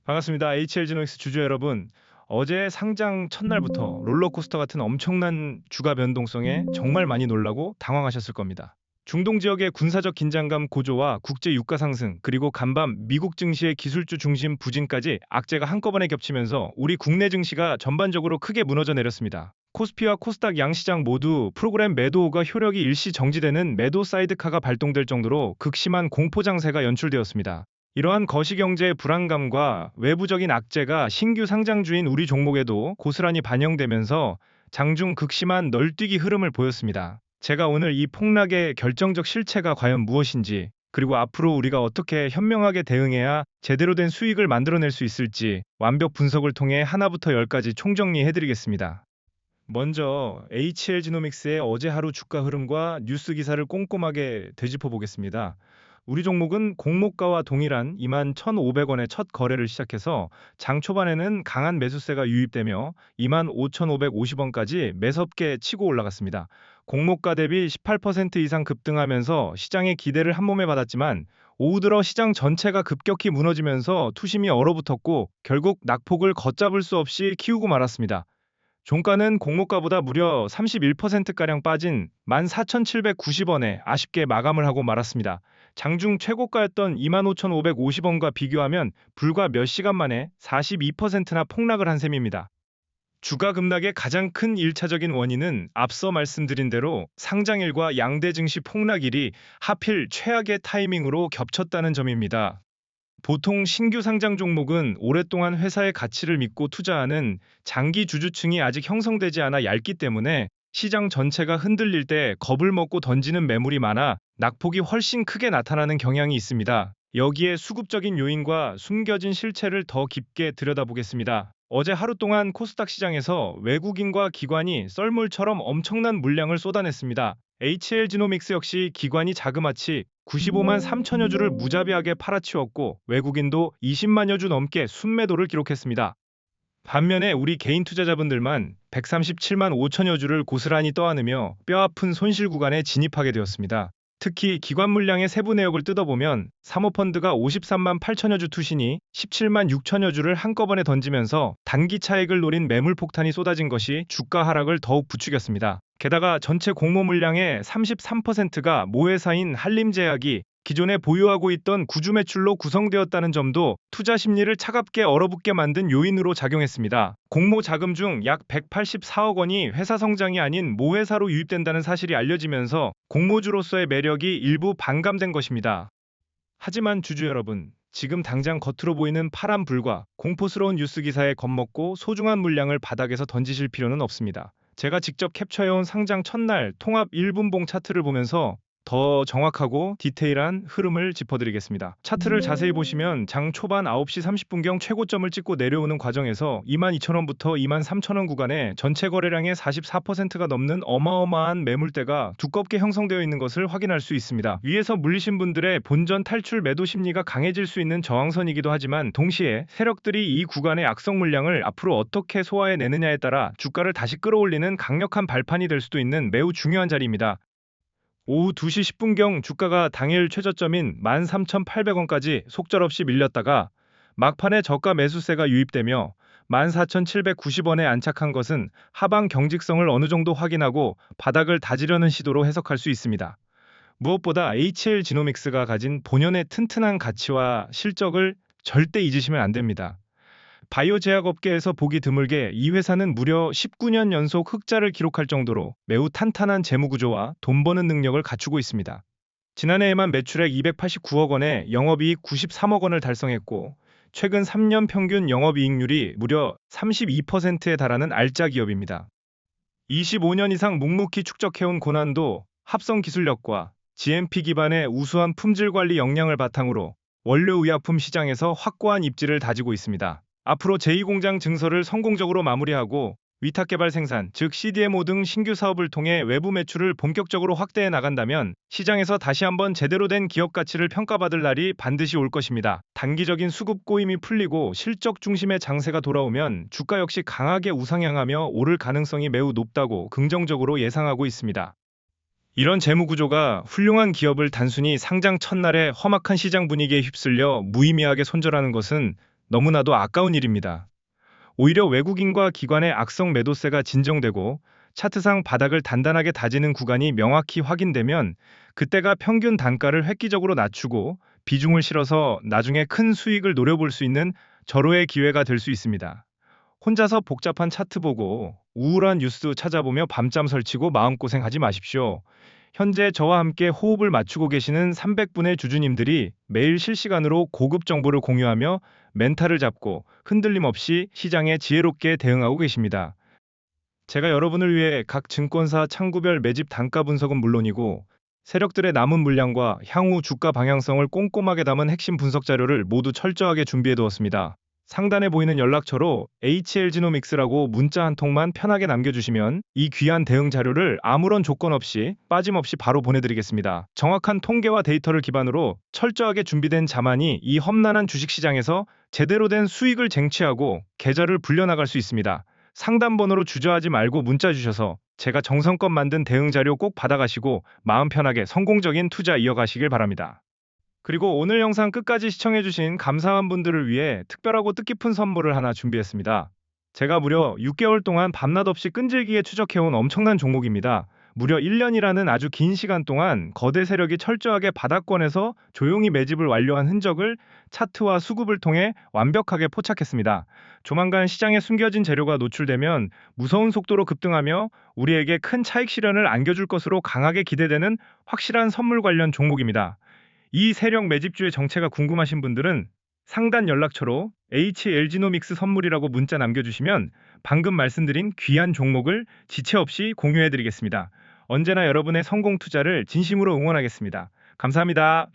반갑습니다. HLG노믹스 주주 여러분. 어제 상장 첫날부터 롤러코스터 같은 엄청난 주가 변동성에 정말 많이 놀라고 당황하셨을 겁니다. 중동 지역의 군사적 긴장감 고조와 국제 유가 상승, 그리고 간밤 미국 증시의 기술주 중심 부진까지 악재가 한꺼번에 겹치면서 우리 국내 증시가 전반적으로 크게 무너져 내렸습니다. 코스피와 코스닥 양시장 모두 프로그램 매도가 효력이 일시 정지되는 매도 사이드카가 발동될 정도로 극심한 공포 장세가 연출되었습니다. 이러한 거시경제의 불안감과 외부적인 악재가 신규 상장주인 우리 종목에도 고스란히 반영되면서 장중 극심한 널뛰기 흐름을 보였습니다. 제가 오늘 이 폭락의 결정적 실체가 과연 무엇인지, 그리고 앞으로 우리가 어떻게 현명하게 대응해야 제대로 된 수익을 만들어낼 수 있을지 완벽 분석을 통해 하나부터 열까지 총정리해드리겠습니다. 먼저 HL지노믹스의 어제 하루 주가 흐름과 뉴스 기사를 꼼꼼하게 되짚어 보겠습니다. 우리 종목은 공모가와 동일한 21,500원의 첫 거래를 시작해서 장 초반에는 강한 매수세가 유입되며 25,550원까지 매섭게 치고 올라갔습니다. 공모가 대비 18% 이상 급등하면서 시장의 기대를 한몸에 받았지만 오후 들어 시장 전체가 급격히 무너지면서 투심이 얼어붙었고 결국 낙폭을 걷잡을 수 없이 키우고 말았습니다. 종가는 공모가보다 무려 31%가량 빠진 14,790원에 아쉽게 마감을 하고 말았습니다. 장중 최고가였던 25,550원과 비교하면 불과 몇 시간 만에 42%나 폭락을 한 셈입니다. 주가 급락의 가장 큰 1차적인 원인은 앞서 말씀드린 대로 상장일과 양대 증시 폭락일이 하필 최악의 타이밍으로 겹쳤다는 점입니다. 보통 신규 상장 종목은 오랫동안 회사의 가치를 믿고 투자하는 장기 주주층이 아직 형성되지 않아 얇기 때문에 시장 전체가 흔들릴 때 겁을 먹고 던지는 매물이 많아 낙폭이 훨씬 크게 나타나는 경향이 있습니다. 여기에 수급적인 요인과 숨겨진 실체를 더 깊게 들여다보겠습니다. 어제 하루 동안 코스닥 시장에서 외국인과 기관이 썰물처럼 엄청난 물량을 쏟아냈습니다. HL지노믹스 역시 기관이 자그마치 95만 3천여 주를 무자비하게 팔아치웠고 외국인도 20만여 주 넘게 순매도를 기록했습니다. 반면에 우리 개인 투자자분들만 137만 5천여 주를 고스란히 떠안으며 뼈아픈 손실 구간에 진입하게 되었습니다. 특히 기관 물량의 세부 내역을 뜯어보면 사모펀드가 53만 8천여 주 투신이 17만 6천여 주를 한꺼번에 던지면서 단기 차익을 노린 매물 폭탄이 쏟아진 것이 주가 하락을 더욱 부추겼습니다. 게다가 전체 공모 물량의 33%가 모회사인 한림제약이 기존에 보유하고 있던 구주 매출로 구성되었다는 점도 투자 심리를 차갑게 얼어붙게 만든 요인으로 작용했습니다. 공모 자금 중 약 184억 원이 회사 성장이 아닌 모회사로 유입된다는 사실이 알려지면서 공모주로서의 매력이 일부 반감된 것입니다. 하지만 주주 여러분, 지금 당장 겉으로 보이는 파란불과 공포스러운 뉴스 기사에 겁먹고 소중한 물량을 바닥에서 던지실 필요는 없습니다. 제가 직접 캡처해온 상장 첫날 통합 1분봉 차트를 보면서 더 정확하고 디테일한 흐름을 짚어드리겠습니다. 차트를 자세히 보시면 장 초반 9시 30분경 최고점을 찍고 내려오는 과정에서 22,000원부터 23,000원 구간에 전체 거래량의 44%가 넘는 어마어마한 매물대가 두껍게 형성되어 있는 것을 확인할 수 있습니다. 위에서 물리신 분들의 본전 탈출 매도 심리가 강해질 수 있는 저항선이기도 하지만 동시에 세력들이 이 구간의 악성 물량을 앞으로 어떻게 소화해내느냐에 따라 주가를 다시 끌어올리는 강력한 발판이 될 수도 있는 매우 중요한 자리입니다. 오후 2시 10분경 주가가 당일 최저점인 13,800원까지 속절없이 밀렸다가 막판에 저가 매수세가 유입되며 14,790원에 안착한 것은 하방 경직성을 어느 정도 확인하고 바닥을 다지려는 시도로 해석할 수 있습니다. 무엇보다 HL지노믹스가 가진 본연의 튼튼한 가치와 실적을 절대 잊으시면 안 됩니다. 바이오 제약업계에서 보기 드물게 이 회사는 무려 19년 연속 흑자를 기록할 정도로 매우 탄탄한 재무구조와 돈 버는 능력을 갖추고 있습니다. 지난해에만 매출액 289억 원에 영업이익 93억 원을 달성했고 최근 3년 평균 영업이익률이 무려 32%에 달하는 알짜 기업입니다. 25년 이상 묵묵히 축적해온 고난도, 합성 기술력과 GMP 기반의 우수한 품질 관리 역량을 바탕으로 원료의약품 시장에서 확고한 입지를 다지고 있습니다. 앞으로 제2공장 증설을 성공적으로 마무리하고 위탁개발 생산, 즉 CDMO 등 신규 사업을 통해 외부 매출을 본격적으로 확대해 나간다면 시장에서 다시 한번 제대로 된 기업 가치를 평가받을 날이 반드시 올 것입니다. 단기적인 수급 꼬임이 풀리고 실적 중심의 장세가 돌아오면 주가 역시 강하게 우상향하며 오를 가능성이 매우 높다고 긍정적으로 예상하고 있습니다. 이런 재무구조가 훌륭한 기업을 단순히 상장 첫날에 험악한 시장 분위기에 휩쓸려 무의미하게 손절하는 것은 너무나도 아까운 일입니다. 오히려 외국인과 기관의 악성 매도세가 진정되고 차트상 바닥을 단단하게 다지는 구간이 명확히 확인되면 그때가 평균 단가를 획기적으로 낮추고 비중을 실어서 나중에 큰 수익을 노려볼 수 있는 절호의 기회가 될 수 있습니다. 혼자서 복잡한 차트 보고 우울한 뉴스 찾아보며 밤잠 설치고 마음고생하지 마십시오. 현재 저와 함께 호흡을 맞추고 계시는 300분의 주주님들이 매일 실시간으로 고급 정보를 공유하며 멘탈을 잡고 흔들림 없이 시장에 지혜롭게 대응하고 계십니다. 제가 여러분을 위해 각 증권사 창구별 매집 단가 분석은 물론이고 세력들의 남은 물량과 향후 주가 방향성을 꼼꼼하게 담은 핵심 분석 자료를 모두 철저하게 준비해 두었습니다. 상단에 보이는 연락처로 HL지노믹스라고 문자 한 통만 편하게 남겨주시면 이 귀한 대응 자료를 아무런 조건 없이 빠짐없이 바로 보내드리겠습니다. 정확한 통계와 데이터를 기반으로 철저하게 준비된 자만이 이 험난한 주식시장에서 제대로 된 수익을 쟁취하고 계좌를 불려나갈 수 있습니다. 상담 번호로 주저하지 말고 문자 주셔서 제가 정성껏 만든 대응 자료 꼭 받아가시고 마음 편하게 성공적인 투자 이어가시길 바랍니다. 그리고 오늘 영상 끝까지 시청해주신 감사한 분들을 위해 특별하고 뜻깊은 선물을 하나 준비했습니다. 제가 무려 6개월 동안 밤낮 없이 끈질기게 추적해온 엄청난 종목입니다. 무려 1년이라는 아주 긴 시간 동안 거대 세력이 철저하게 바닥권에서 조용히 매집을 완료한 흔적을 차트와 수급을 통해 완벽하게 포착했습니다. 조만간 시장에 숨겨진 재료가 노출되면 무서운 속도로 급등하며 우리에게 큰 차익 실현을 안겨줄 것으로 강하게 기대되는 확실한 선물 관련 종목입니다. 이 세력 매집주의 정체가 궁금하신 분들은 상단 연락처로 HL지노믹스 선물이라고 문자 남겨주시면 방금 말씀드린 귀한 종목을 지체 없이 공유해드리겠습니다. 언제나 여러분의 성공 투자를 진심으로 응원하겠습니다. 감사합니다.